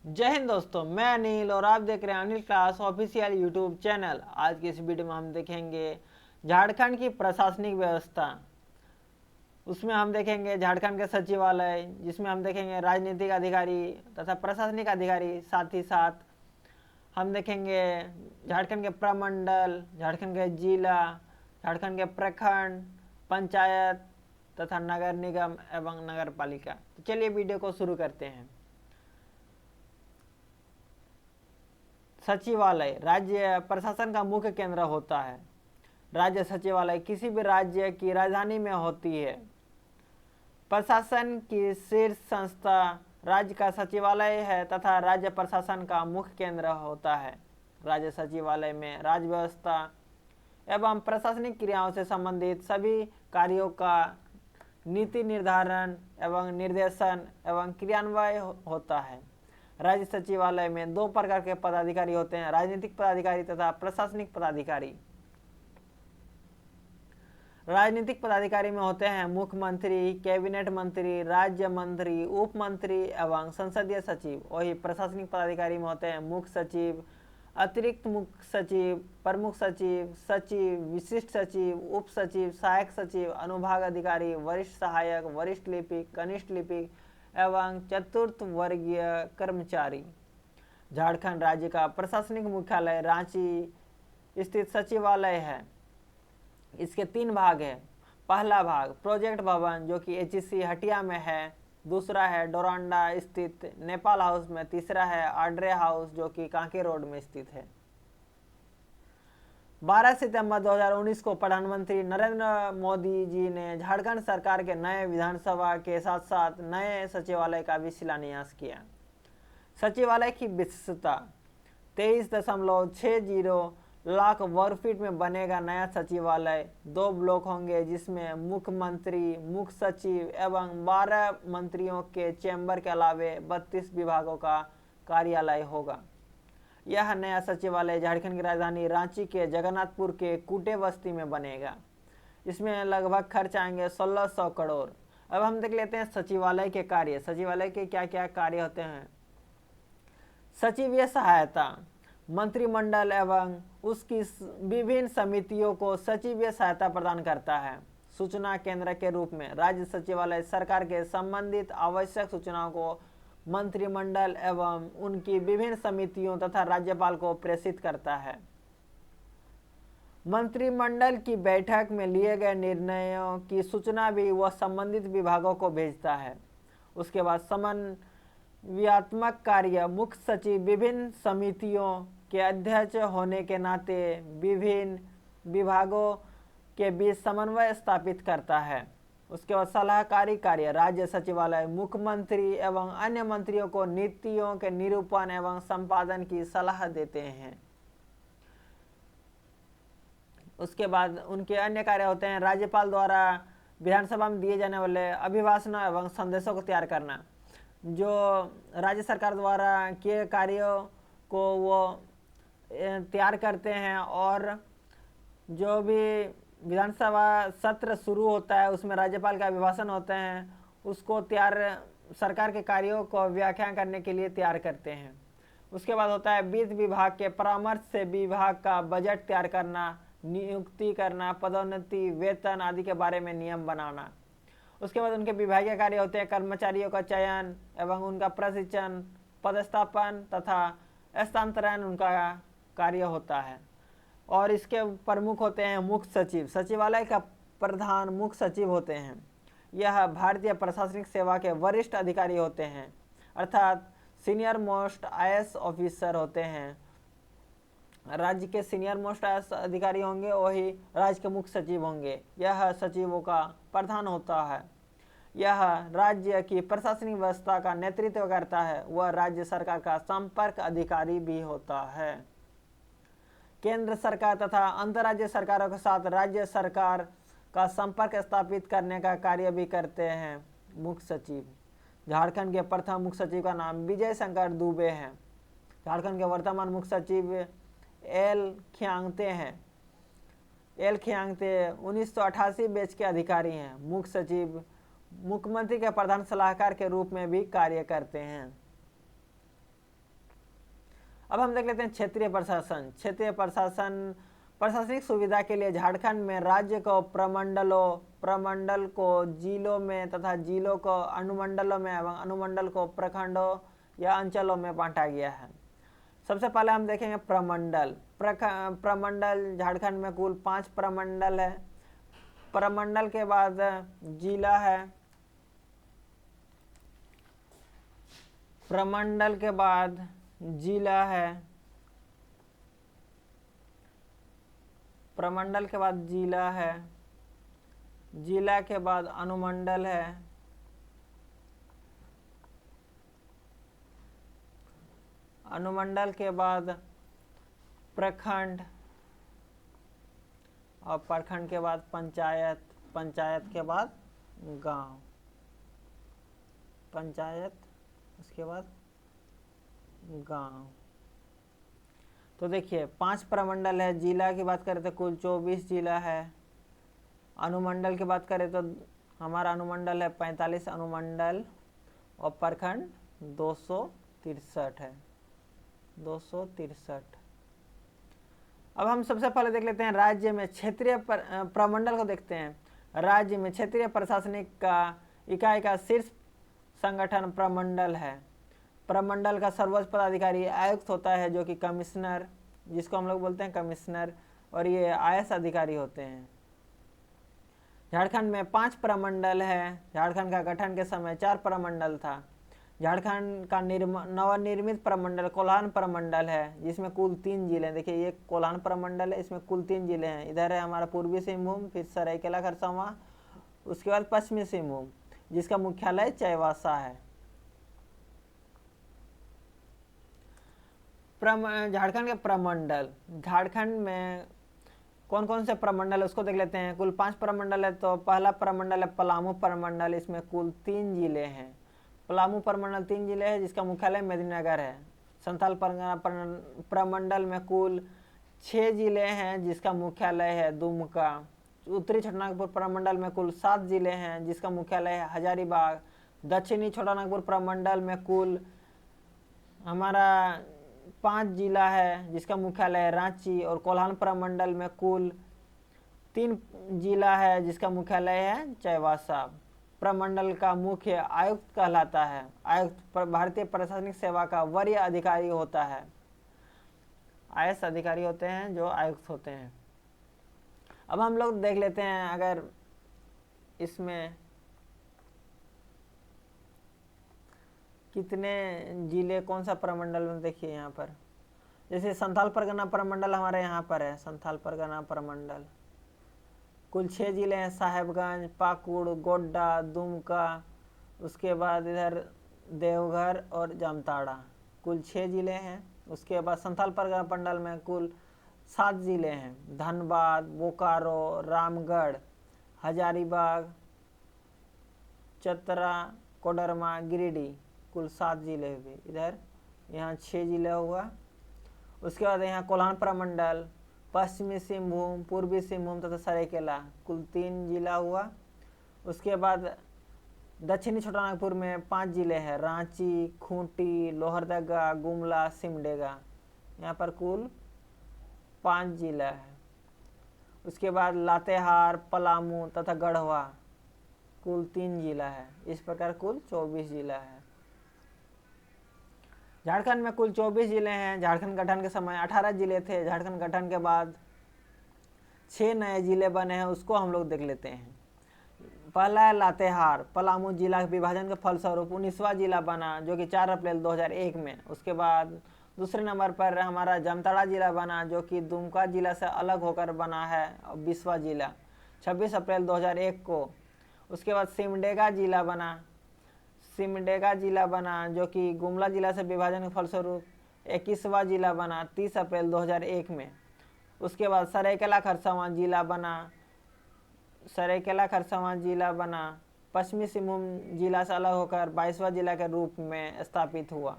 जय हिंद दोस्तों, मैं अनिल और आप देख रहे हैं Anil class official YouTube channel. आज की इस वीडियो में हम देखेंगे झारखंड की प्रशासनिक व्यवस्था। उसमें हम देखेंगे झारखंड के सचिवालय, जिसमें हम देखेंगे राजनीतिक अधिकारी तथा प्रशासनिक अधिकारी। साथ ही साथ हम देखेंगे झारखंड के प्रमंडल, झारखंड के जिला, झारखंड के प्रखंड, पंचायत तथा नगर निगम एवं नगर पालिका। तो चलिए वीडियो को शुरू करते हैं। सचिवालय राज्य प्रशासन का मुख्य केंद्र होता है। राज्य सचिवालय किसी भी राज्य की राजधानी में होती है। प्रशासन की शीर्ष संस्था राज्य का सचिवालय है तथा राज्य प्रशासन का मुख्य केंद्र होता है। राज्य सचिवालय में राज्य व्यवस्था एवं प्रशासनिक क्रियाओं से संबंधित सभी कार्यों का नीति निर्धारण एवं निर्देशन एवं क्रियान्वयन होता है। राज्य सचिवालय में दो प्रकार के पदाधिकारी होते हैं, राजनीतिक पदाधिकारी तथा प्रशासनिक पदाधिकारी। राजनीतिक पदाधिकारी में होते हैं मुख्यमंत्री, कैबिनेट मंत्री, राज्य मंत्री, उप मंत्री एवं संसदीय सचिव। वही प्रशासनिक पदाधिकारी में होते हैं मुख्य सचिव, अतिरिक्त मुख्य सचिव, प्रमुख सचिव, सचिव, विशिष्ट सचिव, उप सचिव, सहायक सचिव, अनुभाग अधिकारी, वरिष्ठ सहायक, वरिष्ठ लिपिक, कनिष्ठ लिपिक एवं चतुर्थ वर्गीय कर्मचारी। झारखंड राज्य का प्रशासनिक मुख्यालय रांची स्थित सचिवालय है। इसके 3 भाग हैं। पहला भाग प्रोजेक्ट भवन जो कि HEC हटिया में है। दूसरा है डोरांडा स्थित नेपाल हाउस में। तीसरा है आड्रे हाउस जो कि कांके रोड में स्थित है। 12 सितंबर 2019 को प्रधानमंत्री नरेंद्र मोदी जी ने झारखंड सरकार के नए विधानसभा के साथ साथ नए सचिवालय का भी शिलान्यास किया। सचिवालय की विशिष्टता 23.60 लाख वर्ग फीट में बनेगा नया सचिवालय। 2 ब्लॉक होंगे जिसमें मुख्यमंत्री, मुख्य सचिव एवं 12 मंत्रियों के चैम्बर के अलावे 32 विभागों का कार्यालय होगा। यह नया सचिवालय झारखंड की राजधानी रांची के जगन्नाथपुर के कुटे बस्ती में बनेगा। इसमें लगभग खर्च आएंगे 1600 करोड़। अब हम देख लेते हैं सचिवालय के कार्य। सचिवालय के क्या क्या कार्य होते हैं। सचिवीय सहायता, मंत्रिमंडल एवं उसकी विभिन्न समितियों को सचिवीय सहायता प्रदान करता है। सूचना केंद्र के रूप में राज्य सचिवालय सरकार के संबंधित आवश्यक सूचनाओं को मंत्रिमंडल एवं उनकी विभिन्न समितियों तथा राज्यपाल को प्रेषित करता है। मंत्रिमंडल की बैठक में लिए गए निर्णयों की सूचना भी वह संबंधित विभागों को भेजता है। उसके बाद समन्वयात्मक कार्य, मुख्य सचिव विभिन्न समितियों के अध्यक्ष होने के नाते विभिन्न विभागों के बीच समन्वय स्थापित करता है। उसके बाद सलाहकारी कार्य, राज्य सचिवालय मुख्यमंत्री एवं अन्य मंत्रियों को नीतियों के निरूपण एवं संपादन की सलाह देते हैं। उसके बाद उनके अन्य कार्य होते हैं राज्यपाल द्वारा विधानसभा में दिए जाने वाले अभिभाषणों एवं संदेशों को तैयार करना। जो राज्य सरकार द्वारा किए कार्यों को वो तैयार करते हैं और जो भी विधानसभा सत्र शुरू होता है उसमें राज्यपाल का अभिभाषण होते हैं, उसको तैयार सरकार के कार्यों को व्याख्या करने के लिए तैयार करते हैं। उसके बाद होता है वित्त विभाग के परामर्श से विभाग का बजट तैयार करना, नियुक्ति करना, पदोन्नति, वेतन आदि के बारे में नियम बनाना। उसके बाद उनके विभागीय कार्य होते हैं कर्मचारियों का चयन एवं उनका प्रशिक्षण, पदस्थापन तथा स्थानांतरण उनका कार्य होता है। और इसके प्रमुख होते हैं मुख्य सचिव। सचिवालय का प्रधान मुख्य सचिव होते हैं। यह भारतीय प्रशासनिक सेवा के वरिष्ठ अधिकारी होते हैं, अर्थात सीनियर मोस्ट IAS ऑफिसर होते हैं। राज्य के सीनियर मोस्ट IAS अधिकारी होंगे वही राज्य के मुख्य सचिव होंगे। यह सचिवों का प्रधान होता है। यह राज्य की प्रशासनिक व्यवस्था का नेतृत्व करता है। वह राज्य सरकार का संपर्क अधिकारी भी होता है। केंद्र सरकार तथा अंतर्राज्य सरकारों के साथ राज्य सरकार का संपर्क स्थापित करने का कार्य भी करते हैं मुख्य सचिव। झारखंड के प्रथम मुख्य सचिव का नाम विजय शंकर दुबे है। झारखंड के वर्तमान मुख्य सचिव एल खियांगते हैं। एल खियांगते 1988 बैच के अधिकारी हैं। मुख्य सचिव मुख्यमंत्री के प्रधान सलाहकार के रूप में भी कार्य करते हैं। अब हम देख लेते हैं क्षेत्रीय प्रशासन। क्षेत्रीय प्रशासन प्रशासनिक सुविधा के लिए झारखंड में राज्य को प्रमंडल को जिलों में तथा जिलों को अनुमंडलों में एवं अनुमंडल को प्रखंडों या अंचलों में बांटा गया है। सबसे पहले हम देखेंगे प्रमंडल। प्रमंडल झारखंड में कुल 5 प्रमंडल है। प्रमंडल के बाद जिला है। प्रमंडल के बाद जिला है। प्रमंडल के बाद जिला है। जिला के बाद अनुमंडल है। अनुमंडल के बाद प्रखंड और प्रखंड के बाद पंचायत। पंचायत के बाद गांव। पंचायत उसके बाद गांव। तो देखिए 5 प्रमंडल है। जिला की बात करें तो कुल 24 जिला है। अनुमंडल की बात करें तो हमारा अनुमंडल है 45 अनुमंडल और प्रखंड 263 है। 263। अब हम सबसे पहले देख लेते हैं राज्य में क्षेत्रीय प्रमंडल को देखते हैं। राज्य में क्षेत्रीय प्रशासनिक का इकाई का शीर्ष संगठन प्रमंडल है। प्रमंडल का सर्वोच्च पदाधिकारी आयुक्त होता है, जो कि कमिश्नर, जिसको हम लोग बोलते हैं कमिश्नर, और ये आईएएस अधिकारी होते हैं। झारखंड में 5 प्रमंडल है। झारखंड का गठन के समय 4 प्रमंडल था। झारखंड का नवनिर्मित प्रमंडल कोल्हान प्रमंडल है, जिसमें कुल 3 जिले हैं। देखिए ये कोल्हान प्रमंडल है, इसमें कुल 3 जिले हैं। इधर है हमारा पूर्वी सिंहभूम, फिर सरायकेला खरसावां, उसके बाद पश्चिमी सिंहभूम, जिसका मुख्यालय चाईबासा है। झारखंड के प्रमंडल। झारखंड में कौन कौन से प्रमंडल है उसको देख लेते हैं। कुल 5 प्रमंडल है। तो पहला प्रमंडल है पलामू प्रमंडल, इसमें कुल 3 जिले हैं। पलामू प्रमंडल 3 जिले हैं, जिसका मुख्यालय मेदिनीनगर है। संथाल परगना प्रमंडल में कुल 6 जिले हैं, जिसका मुख्यालय है दुमका। उत्तरी छोटानागपुर प्रमंडल में कुल 7 जिले हैं, जिसका मुख्यालय है हजारीबाग। दक्षिणी छोटानागपुर प्रमंडल में कुल हमारा 5 जिला है, जिसका मुख्यालय है रांची। और कोल्हान प्रमंडल में कुल 3 जिला है, जिसका मुख्यालय है चाईबासा। प्रमंडल का मुख्य आयुक्त कहलाता है। आयुक्त भारतीय प्रशासनिक सेवा का वरीय अधिकारी होता है। आईएएस अधिकारी होते हैं जो आयुक्त होते हैं। अब हम लोग देख लेते हैं अगर इसमें कितने जिले कौन सा प्रमंडल में। देखिए यहाँ पर जैसे संथाल परगना प्रमंडल हमारे यहाँ पर है। संथाल परगना प्रमंडल कुल 6 जिले हैं। साहेबगंज, पाकुड़, गोड्डा, दुमका, उसके बाद इधर देवघर और जामताड़ा, कुल 6 जिले हैं। उसके बाद संथाल परगना प्रमंडल में कुल 7 जिले हैं। धनबाद, बोकारो, रामगढ़, हजारीबाग, चतरा, कोडरमा, गिरिडीह, कुल 7 जिले हुए। इधर यहाँ 6 जिले हुआ। उसके बाद यहाँ कोल्हान प्रमंडल, पश्चिमी सिंहभूम, पूर्वी सिंहभूम तथा सरायकेला, कुल 3 जिला हुआ। उसके बाद दक्षिणी छोटानागपुर में 5 जिले हैं। रांची, खूंटी, लोहरदगा, गुमला, सिमडेगा, यहाँ पर कुल 5 जिला है। उसके बाद लातेहार, पलामू तथा गढ़वा, कुल 3 जिला है। इस प्रकार कुल 24 जिला है। झारखंड में कुल 24 जिले हैं। झारखंड गठन के समय 18 जिले थे। झारखंड गठन के बाद 6 नए जिले बने हैं, उसको हम लोग देख लेते हैं। पहला है लातेहार। पलामू जिला के विभाजन के फलस्वरूप 19वां जिला बना, जो कि 4 अप्रैल 2001 में। उसके बाद दूसरे नंबर पर हमारा जामताड़ा जिला बना, जो कि दुमका जिला से अलग होकर बना है, 20वां जिला 26 अप्रैल 2001 को। उसके बाद सिमडेगा जिला बना। सिमडेगा जिला बना, जो कि गुमला जिला से विभाजन के फलस्वरूप 21वां जिला बना 30 अप्रैल 2001 में। उसके बाद सरायकेला खरसावां जिला बना। सरायकेला खरसावां जिला बना पश्चिमी सिंहभूम जिला से अलग होकर 22वां जिला के रूप में स्थापित हुआ।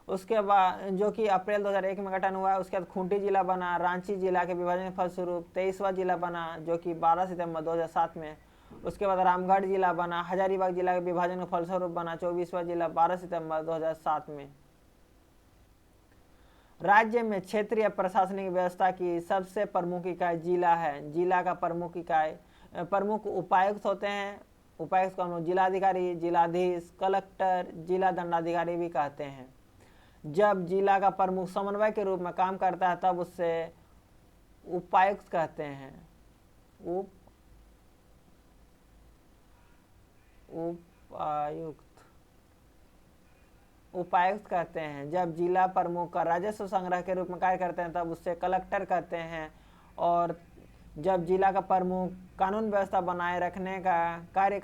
उसके बाद जो कि अप्रैल 2001 में गठन हुआ। उसके बाद खूंटी जिला बना। रांची जिला के विभाजन के फलस्वरूप 23वां जिला बना, जो कि 12 सितंबर 2007 में। उसके बाद रामगढ़ जिला बना। हजारीबाग जिला के विभाजन के फलस्वरूप बना 24वां जिला 12 सितंबर 2007 में। राज्य में क्षेत्रीय प्रशासनिक व्यवस्था की सबसे प्रमुख इकाई जिला है। जिला का प्रमुख इकाई प्रमुख उपायुक्त होते हैं। उपायुक्त को हम लोग जिलाधिकारी, जिलाधीश, कलेक्टर, जिला दंडाधिकारी भी कहते हैं। जब जिला का प्रमुख समन्वय के रूप में काम करता है तब उससे उपायुक्त कहते हैं। उपायुक्त कहते हैं। जब जिला प्रमुख का राजस्व संग्रह के रूप में कार्य करते हैं तब उससे कलेक्टर कहते हैं। और जब जिला का प्रमुख कानून व्यवस्था बनाए रखने का कार्य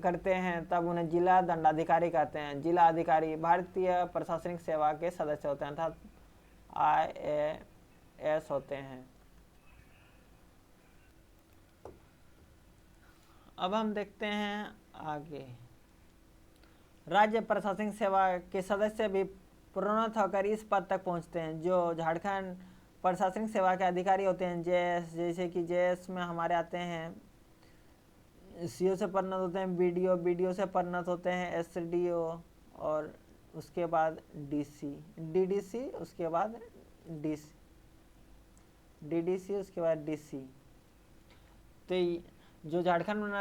करते हैं तब उन्हें जिला दंडाधिकारी कहते हैं। जिला अधिकारी भारतीय प्रशासनिक सेवा के सदस्य होते हैं, अर्थात IAS होते हैं। अब हम देखते हैं आगे। राज्य प्रशासनिक सेवा के सदस्य भी प्रोन्नत होकर इस पद तक पहुंचते हैं जो झारखंड प्रशासनिक सेवा के अधिकारी होते हैं। जैसे कि जेएस में हमारे आते हैं, सीओ से प्रोन्नत होते हैं बीडीओ, बीडीओ से प्रोन्नत होते हैं एसडीओ, और उसके बाद डीसी, डीडीसी, उसके बाद डीसी, डीडीसी, उसके बाद डीसी। तो जो झारखंड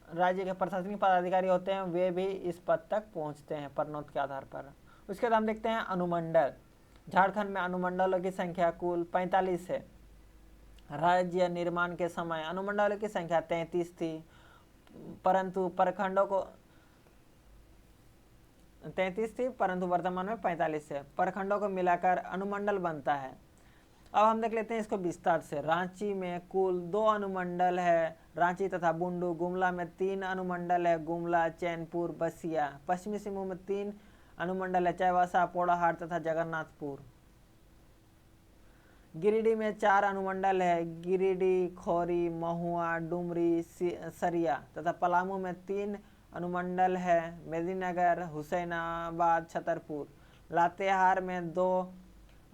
राज्य के प्रशासनिक पदाधिकारी होते हैं वे भी इस पद तक पहुंचते हैं प्रोन्नत के आधार पर। उसके बाद हम देखते हैं अनुमंडल। झारखंड में अनुमंडलों की संख्या कुल 45 है। राज्य निर्माण के समय अनुमंडलों की संख्या 33 थी, परंतु वर्तमान में 45 है। प्रखंडों को मिलाकर अनुमंडल बनता है। अब हम देख लेते हैं इसको विस्तार से। रांची में कुल 2 अनुमंडल है, रांची तथा बुंडू। गुमला में 3 अनुमंडल है, गुमला, चैनपुर, बसिया। पश्चिमी सिंहभूम में 3 अनुमंडल है, चाईबासा, पोड़ाहाट तथा जगन्नाथपुर। गिरिडीह में 4 अनुमंडल है, गिरिडीह, खौरी, महुआ, डुमरी, सरिया तथा पलामू में 3 अनुमंडल है, मेदिनीनगर, हुसैनाबाद, छतरपुर। लातेहार में 2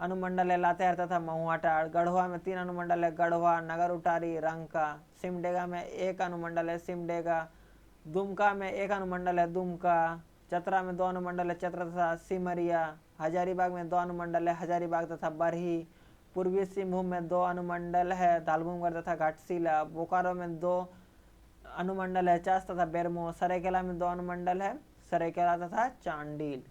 अनुमंडल है, लातेहार तथा महुआटाड़। गढ़वा में 3 अनुमंडल है, गढ़वा, नगर उटारी, रंका। सिमडेगा में 1 अनुमंडल है, सिमडेगा। दुमका में 1 अनुमंडल है, दुमका। चतरा में 2 अनुमंडल है, चतरा तथा सिमरिया। हजारीबाग में 2 अनुमंडल है, हजारीबाग तथा बरही। पूर्वी सिंहभूम में 2 अनुमंडल है, दालभूमगढ़ तथा घाटशिला। बोकारो में 2 अनुमंडल है, चास तथा बेरमो। सरायकेला में 2 अनुमंडल है, सरायकेला तथा चांडिल।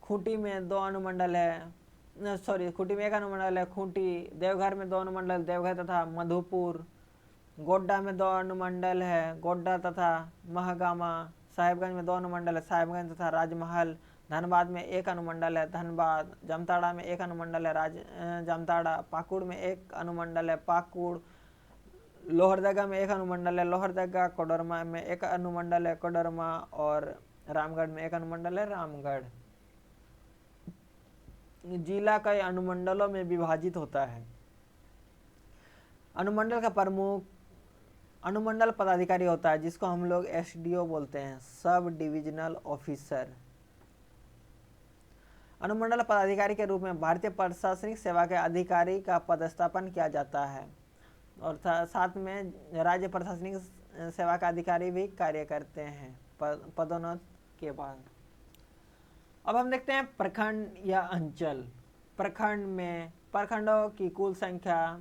खूंटी में 2 अनुमंडल है, खूंटी में 1 अनुमंडल है, खूंटी। देवघर में 2 अनुमंडल, देवघर तथा मधुपुर। गोड्डा में 2 अनुमंडल है, गोड्डा तथा महगामा। साहेबगंज में 2 अनुमंडल है, साहेबगंज तथा राजमहल। धनबाद में 1 अनुमंडल है, धनबाद। जामताड़ा में 1 अनुमंडल है, जामताड़ा। पाकुड़ में 1 अनुमंडल है, पाकुड़। लोहरदगा में 1 अनुमंडल है, लोहरदगा। कोडरमा में 1 अनुमंडल है, कोडरमा। और रामगढ़ में 1 अनुमंडल है, रामगढ़। जिला कई अनुमंडलों में विभाजित होता है। अनुमंडल का प्रमुख अनुमंडल पदाधिकारी होता है जिसको हम लोग एसडीओ बोलते हैं, सब डिविजनल ऑफिसर। अनुमंडल पदाधिकारी के रूप में भारतीय प्रशासनिक सेवा के अधिकारी का पदस्थापन किया जाता है और साथ में राज्य प्रशासनिक सेवा का अधिकारी भी कार्य करते हैं पदोन्नत के बाद। अब हम देखते हैं प्रखंड या अंचल। प्रखंड में प्रखंडों की कुल संख्या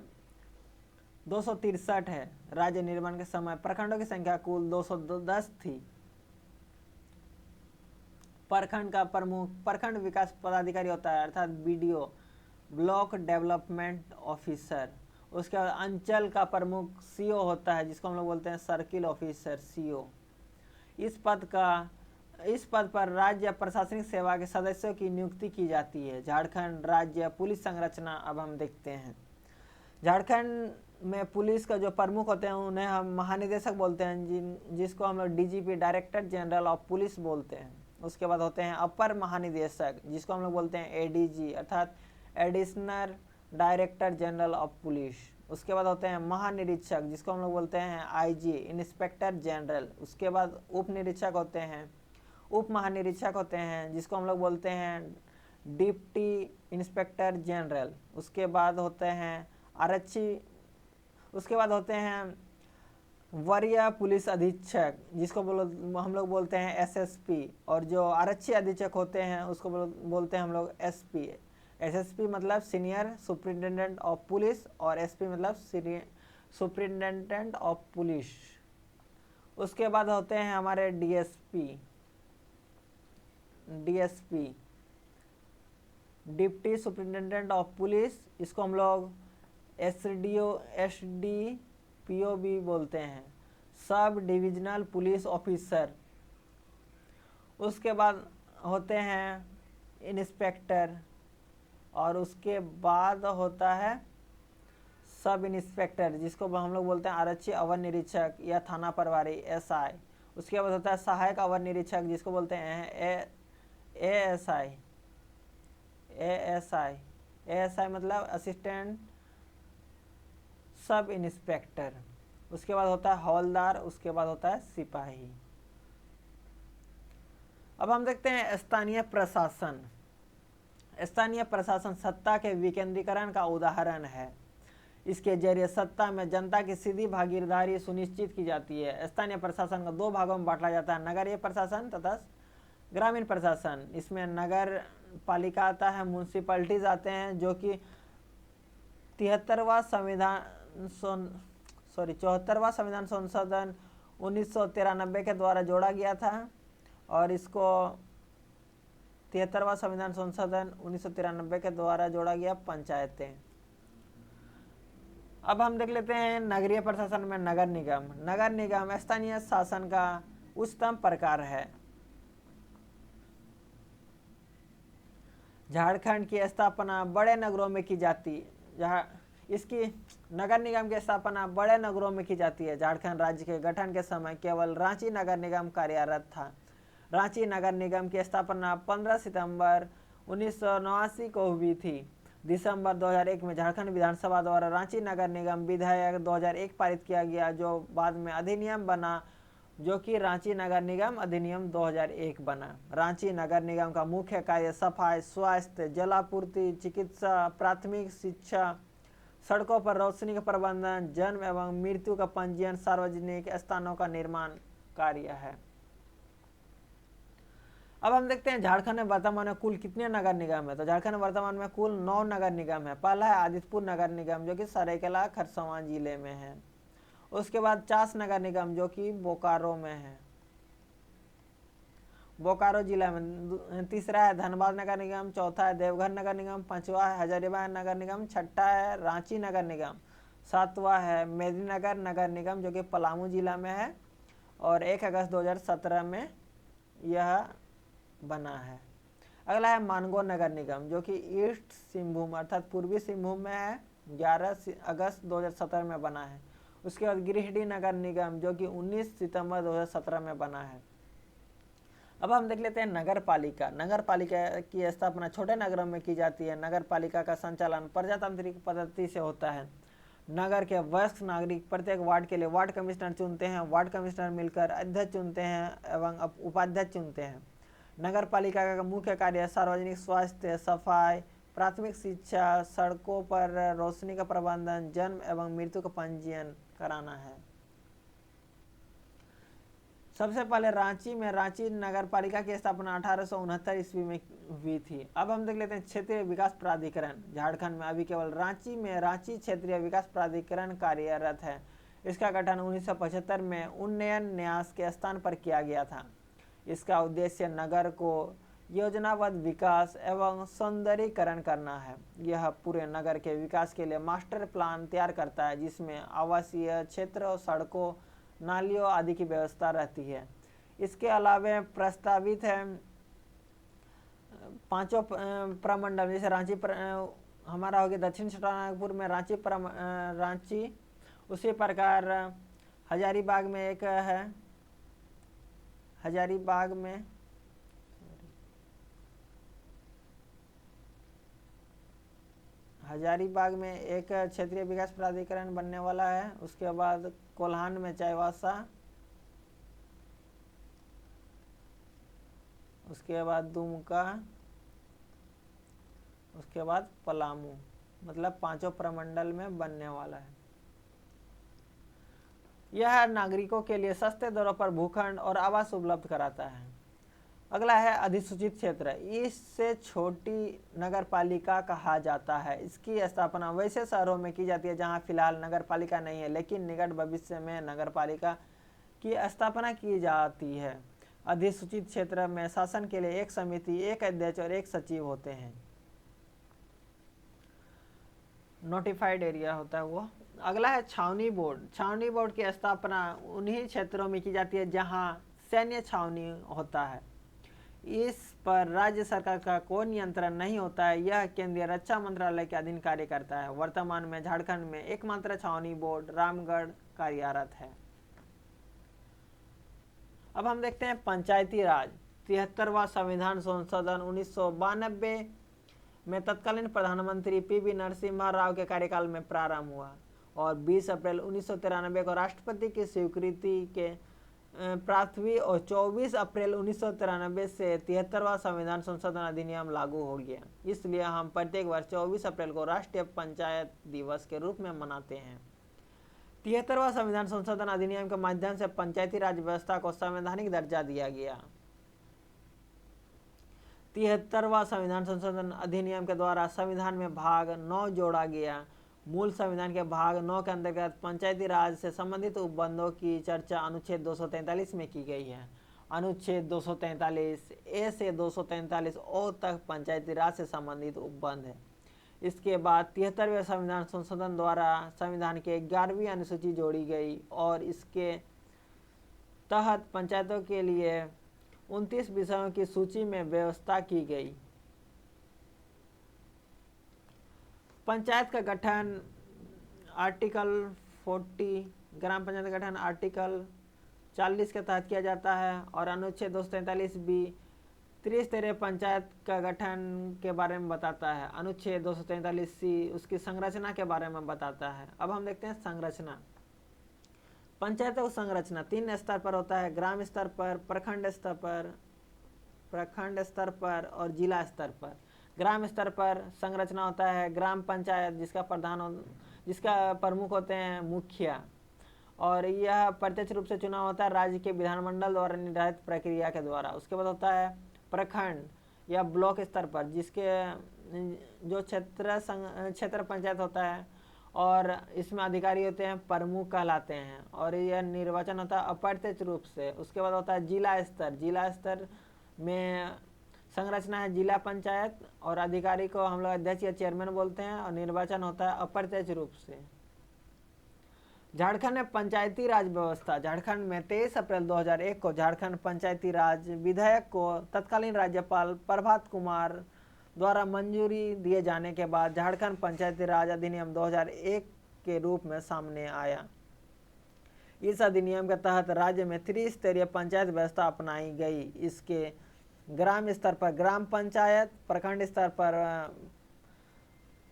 263 है। राज्य निर्माण के समय प्रखंडों की संख्या कुल 210 थी। प्रखंड का प्रमुख प्रखंड विकास पदाधिकारी होता है, अर्थात बीडीओ, ब्लॉक डेवलपमेंट ऑफिसर। उसके बाद अंचल का प्रमुख सीओ होता है जिसको हम लोग बोलते हैं सर्किल ऑफिसर, सीओ। इस पद पर राज्य प्रशासनिक सेवा के सदस्यों की नियुक्ति की जाती है। झारखंड राज्य पुलिस संरचना अब हम देखते हैं। झारखंड में पुलिस का जो प्रमुख होते हैं उन्हें हम महानिदेशक बोलते हैं, जिसको हम लोग DGP, director general of police बोलते हैं। उसके बाद होते हैं अपर महानिदेशक जिसको हम लोग बोलते हैं एडीजी, अर्थात additional director general of police. उसके बाद होते हैं महानिरीक्षक जिसको हम लोग बोलते हैं आईजी, इंस्पेक्टर जनरल। उसके बाद उप निरीक्षक होते हैं, उप महानिरीक्षक होते हैं जिसको हम लोग बोलते हैं डिप्टी इंस्पेक्टर जनरल। उसके बाद होते हैं आरक्षी। उसके बाद होते हैं वरीय पुलिस अधीक्षक, जिसको हम लोग बोलते हैं एसएसपी, और जो आरक्षी अधीक्षक होते हैं उसको बोलते हैं हम लोग एसपी। एसएसपी मतलब सीनियर सुपरिटेंडेंट ऑफ पुलिस, और एसपी मतलब सुपरिटेंडेंट ऑफ पुलिस। उसके बाद होते हैं हमारे DSP, deputy superintendent of police, इसको हम लोग एसडीपीओ भी बोलते हैं, सब डिविजनल पुलिस ऑफिसर। उसके बाद होते हैं इंस्पेक्टर, और उसके बाद होता है सब इंस्पेक्टर, जिसको हम लोग बोलते हैं आरक्षी अवर निरीक्षक या थाना प्रभारी एसआई। उसके बाद होता है सहायक अवर निरीक्षक, जिसको बोलते हैं एएसआई मतलब असिस्टेंट सब इंस्पेक्टर। उसके बाद होता है हवलदार, उसके बाद होता है सिपाही। अब हम देखते हैं स्थानीय प्रशासन। स्थानीय प्रशासन सत्ता के विकेंद्रीकरण का उदाहरण है। इसके जरिए सत्ता में जनता की सीधी भागीदारी सुनिश्चित की जाती है। स्थानीय प्रशासन को दो भागों में बांटा जाता है, नगरीय प्रशासन तथा ग्रामीण प्रशासन। इसमें नगर पालिका आता है, म्यूनसिपैलिटीज आते हैं, जो कि 74वां संविधान संशोधन 1993 के द्वारा जोड़ा गया था, और इसको 73वां संविधान संशोधन 1993 के द्वारा जोड़ा गया पंचायतें। अब हम देख लेते हैं नगरीय प्रशासन में नगर निगम। नगर निगम स्थानीय शासन का उच्चतम प्रकार है। झारखंड की स्थापना बड़े नगरों में की जाती, जहाँ इसकी नगर निगम की स्थापना बड़े नगरों में की जाती है। झारखंड राज्य के गठन के समय केवल रांची नगर निगम कार्यरत था। रांची नगर निगम की स्थापना 15 सितंबर 1989 को हुई थी। दिसंबर 2001 में झारखंड विधानसभा द्वारा रांची नगर निगम विधेयक 2001 पारित किया गया, जो बाद में अधिनियम बना, जो कि रांची नगर निगम अधिनियम 2001 बना। रांची नगर निगम का मुख्य कार्य सफाई, स्वास्थ्य, जलापूर्ति, चिकित्सा, प्राथमिक शिक्षा, सड़कों पर रोशनी का प्रबंधन, जन्म एवं मृत्यु का पंजीयन, सार्वजनिक स्थानों का निर्माण कार्य है। अब हम देखते हैं झारखंड में वर्तमान में कुल कितने नगर निगम है। तो झारखंड में वर्तमान में कुल 9 नगर निगम है। पहला है आदित्यपुर नगर निगम, जो कि सरायकेला खरसावां जिले में है। उसके बाद चास नगर निगम, जो कि बोकारो में है, बोकारो जिला में। तीसरा है धनबाद नगर निगम, चौथा है देवघर नगर निगम, पांचवा है हजारीबाग नगर निगम, छठा है रांची नगर निगम, सातवां है मेदिनीनगर नगर निगम, जो कि पलामू जिला में है, और 1 अगस्त 2017 में यह बना है। अगला है मानगो नगर निगम, जो कि ईस्ट सिंहभूम अर्थात पूर्वी सिंहभूम में है, 11 अगस्त 2017 में बना है। उसके बाद गिरिडीह नगर निगम, जो कि 19 सितंबर 2017 में बना है। अब हम देख लेते हैं नगर पालिका। नगर पालिका की स्थापना छोटे नगरों में की जाती है। नगर पालिका का संचालन प्रजातांत्रिक पद्धति से होता है। नगर के वयस्क नागरिक प्रत्येक वार्ड के लिए वार्ड कमिश्नर चुनते हैं। वार्ड कमिश्नर मिलकर अध्यक्ष चुनते हैं एवं उपाध्यक्ष चुनते हैं। नगर पालिका का मुख्य कार्य सार्वजनिक स्वास्थ्य, सफाई, प्राथमिक शिक्षा, सड़कों पर रोशनी का प्रबंधन, जन्म एवं मृत्यु का पंजीयन कराना है। सबसे पहले रांची में रांची नगर पालिका की स्थापना 1869 ईस्वी में हुई थी। अब हम देख लेते हैं क्षेत्रीय विकास प्राधिकरण। झारखंड में अभी केवल रांची में रांची क्षेत्रीय विकास प्राधिकरण कार्यरत है। इसका गठन 1975 में उन्नयन न्यास के स्थान पर किया गया था। इसका उद्देश्य नगर को योजनाबद्ध विकास एवं सौंदर्यीकरण करना है। यह पूरे नगर के विकास के लिए मास्टर प्लान तैयार करता है, जिसमें आवासीय क्षेत्र, सड़कों, नालियों आदि की व्यवस्था रहती है। इसके अलावा प्रस्तावित है 5 प्रमंडल, जैसे रांची हमारा हो गया दक्षिण छोटानागपुर में रांची, उसी प्रकार हजारीबाग में एक है, हजारीबाग में एक क्षेत्रीय विकास प्राधिकरण बनने वाला है। उसके बाद कोल्हान में चाईबासा, उसके बाद दुमका, उसके बाद पलामू, मतलब 5 प्रमंडल में बनने वाला है। यह नागरिकों के लिए सस्ते दरों पर भूखंड और आवास उपलब्ध कराता है। अगला है अधिसूचित क्षेत्र। इससे छोटी नगर पालिका कहा जाता है। इसकी स्थापना वैसे शहरों में की जाती है जहां फिलहाल नगर पालिका नहीं है, लेकिन निकट भविष्य में नगर पालिका की स्थापना की जाती है। अधिसूचित क्षेत्र में शासन के लिए एक समिति, एक अध्यक्ष और एक सचिव होते हैं। नोटिफाइड एरिया होता है वो। अगला है छावनी बोर्ड। छावनी बोर्ड की स्थापना उन्हीं क्षेत्रों में की जाती है जहां सैन्य छावनी होता है। इस पर राज्य सरकार का कोई नियंत्रण नहीं होता है। यह केंद्रीय रक्षा मंत्रालय के अधीन कार्य करता है। वर्तमान में झारखंड में एकमात्र छावनी बोर्ड रामगढ़ कार्यरत है। अब हम देखते हैं पंचायती राज। 73वां संविधान संशोधन 1992 में तत्कालीन प्रधानमंत्री पी.वी. नरसिम्हा राव के कार्यकाल में प्रारंभ हुआ और 20 अप्रैल 1993 को राष्ट्रपति की स्वीकृति के प्राप्त हुई और 24 अप्रैल 1993 से 73वां संविधान संशोधन अधिनियम लागू हो गया। इसलिए हम प्रत्येक वर्ष 24 अप्रैल को राष्ट्रीय पंचायत दिवस के रूप में मनाते हैं। 73वां संविधान संशोधन अधिनियम के माध्यम से पंचायती राज व्यवस्था को संवैधानिक दर्जा दिया गया। 73वां संविधान संशोधन अधिनियम के द्वारा संविधान में भाग 9 जोड़ा गया। मूल संविधान के भाग 9 के अंतर्गत पंचायती राज से संबंधित उपबंधों की चर्चा अनुच्छेद 243 में की गई है। अनुच्छेद 243 ए से 243 ओ तक पंचायती राज से संबंधित उपबंध है। इसके बाद 73वें संविधान संशोधन द्वारा संविधान के 11वीं अनुसूची जोड़ी गई और इसके तहत पंचायतों के लिए 29 विषयों की सूची में व्यवस्था की गई। पंचायत का गठन आर्टिकल 40, ग्राम पंचायत का गठन आर्टिकल 40 के तहत किया जाता है और अनुच्छेद 243 भी त्रिस्तरीय पंचायत का गठन के बारे में बताता है। अनुच्छेद 243 सी उसकी संरचना के बारे में बताता है। अब हम देखते हैं संरचना। पंचायतों की संरचना 3 स्तर पर होता है: ग्राम स्तर पर, प्रखंड स्तर पर और जिला स्तर पर। ग्राम स्तर पर संरचना होता है ग्राम पंचायत, जिसका प्रमुख होते हैं मुखिया, और यह प्रत्यक्ष रूप से चुनाव होता है राज्य के विधानमंडल द्वारा निर्धारित प्रक्रिया के द्वारा। उसके बाद होता है प्रखंड या ब्लॉक स्तर पर, जिसके जो क्षेत्र पंचायत होता है और इसमें अधिकारी होते हैं प्रमुख कहलाते हैं और यह निर्वाचन होता है अप्रत्यक्ष रूप से। उसके बाद होता है जिला स्तर। जिला स्तर में संरचना है जिला पंचायत और अधिकारी को हम लोग अध्यक्ष या चेयरमैन बोलते हैं और निर्वाचन होता है अप्रत्यक्ष रूप से। झारखंड में पंचायती राज व्यवस्था। झारखंड में 23 अप्रैल 2001 को झारखंड पंचायती राज विधेयक को तत्कालीन राज्यपाल प्रभात कुमार द्वारा मंजूरी दिए जाने के बाद झारखंड पंचायती राज अधिनियम 2001 के रूप में सामने आया। इस अधिनियम के तहत राज्य में त्रिस्तरीय पंचायत व्यवस्था अपनाई गई। इसके ग्राम स्तर पर ग्राम पंचायत, प्रखंड स्तर पर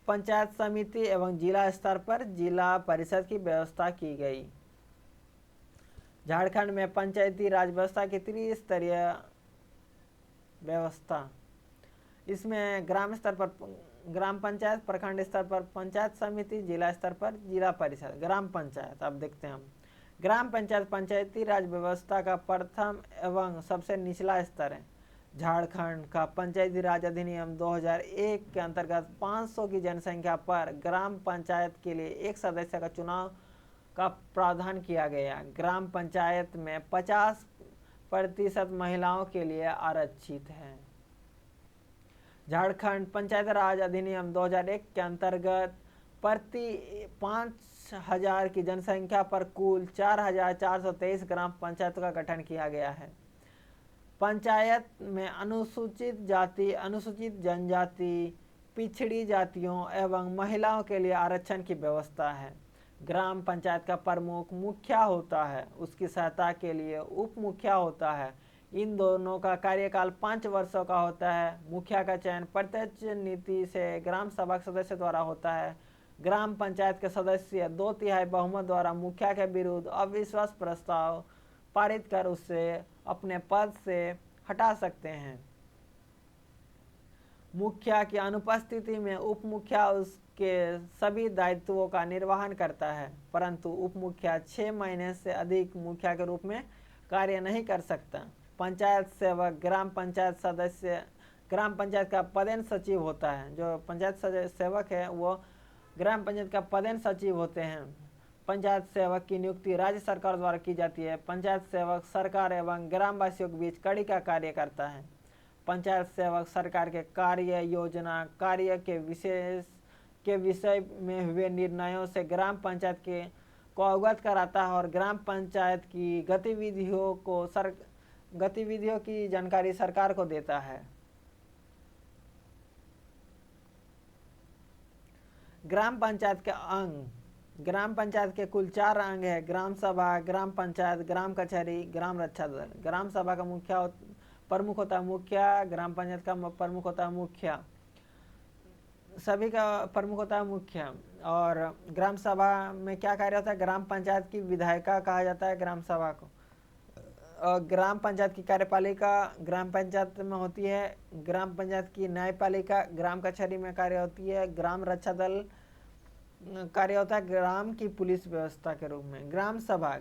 पंचायत समिति एवं जिला स्तर पर जिला परिषद की व्यवस्था की गई। झारखंड में पंचायती राज व्यवस्था की त्रिस्तरीय व्यवस्था, इसमें ग्राम स्तर पर ग्राम पंचायत, प्रखंड स्तर पर पंचायत समिति, जिला स्तर पर जिला परिषद। ग्राम पंचायत अब देखते हैं हम। ग्राम पंचायत पंचायती राज व्यवस्था का प्रथम एवं सबसे निचला स्तर है। झारखंड का पंचायती राज अधिनियम 2001 के अंतर्गत 500 की जनसंख्या पर ग्राम पंचायत के लिए एक सदस्य का चुनाव का प्रावधान किया गया। ग्राम पंचायत में 50% महिलाओं के लिए आरक्षित है। झारखंड पंचायत राज अधिनियम 2001 के अंतर्गत प्रति 5000 की जनसंख्या पर कुल 4423 ग्राम पंचायतों का गठन किया गया है। पंचायत में अनुसूचित जाति, अनुसूचित जनजाति, पिछड़ी जातियों एवं महिलाओं के लिए आरक्षण की व्यवस्था है। ग्राम पंचायत का प्रमुख मुखिया होता है, उसकी सहायता के लिए उप मुखिया होता है। इन दोनों का कार्यकाल 5 वर्षों का होता है। मुखिया का चयन प्रत्यक्ष नीति से ग्राम सभा के सदस्य द्वारा होता है। ग्राम पंचायत के सदस्य 2/3 बहुमत द्वारा मुखिया के विरुद्ध अविश्वास प्रस्ताव पारित कर उसे अपने पद से हटा सकते हैं। मुखिया की अनुपस्थिति में उप मुखिया उसके सभी दायित्वों का निर्वहन करता है, परंतु उप मुखिया 6 महीने से अधिक मुखिया के रूप में कार्य नहीं कर सकता। पंचायत सेवक ग्राम पंचायत सदस्य ग्राम पंचायत का पदेन सचिव होता है। जो पंचायत सेवक है वो ग्राम पंचायत का पदेन सचिव होते हैं। पंचायत सेवक की नियुक्ति राज्य सरकार द्वारा की जाती है। पंचायत सेवक सरकार एवं ग्रामवासियों के बीच कड़ी का कार्य करता है। पंचायत सेवक सरकार के कार्य योजना कार्य के विषय में हुए निर्णयों से ग्राम पंचायत को अवगत कराता है और ग्राम पंचायत की गतिविधियों की जानकारी सरकार को देता है। ग्राम पंचायत के अंग ग्राम पंचायत के कुल 4 अंग है: ग्राम सभा, ग्राम पंचायत, ग्राम कचहरी, ग्राम रक्षा दल। ग्राम सभा का प्रमुख होता है मुखिया, ग्राम पंचायत का प्रमुख होता है मुखिया, सभी का प्रमुख होता है मुखिया। और ग्राम सभा में क्या कार्य होता है? ग्राम पंचायत की विधायिका कहा जाता है ग्राम सभा को। और ग्राम पंचायत की कार्यपालिका ग्राम पंचायत में होती है। ग्राम पंचायत की न्यायपालिका ग्राम कचहरी में कार्य होती है। ग्राम रक्षा दल कार्य होता है ग्राम की पुलिस व्यवस्था के रूप में। ग्राम सभा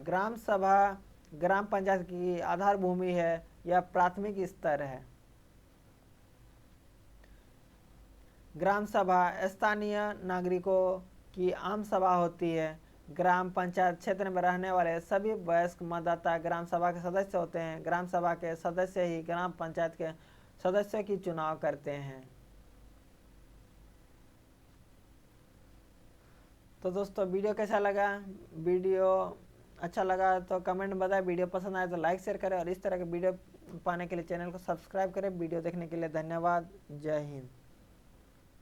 ग्राम पंचायत की आधार भूमि है, यह प्राथमिक स्तर है। ग्राम सभा स्थानीय नागरिकों की आम सभा होती है। ग्राम पंचायत क्षेत्र में रहने वाले सभी वयस्क मतदाता ग्राम सभा के सदस्य होते हैं। ग्राम सभा के सदस्य ही ग्राम पंचायत के सदस्यों की चुनाव करते हैं। तो दोस्तों वीडियो कैसा लगा? वीडियो अच्छा लगा तो कमेंट में बताएं। वीडियो पसंद आए तो लाइक शेयर करें और इस तरह के वीडियो पाने के लिए चैनल को सब्सक्राइब करें। वीडियो देखने के लिए धन्यवाद। जय हिंद।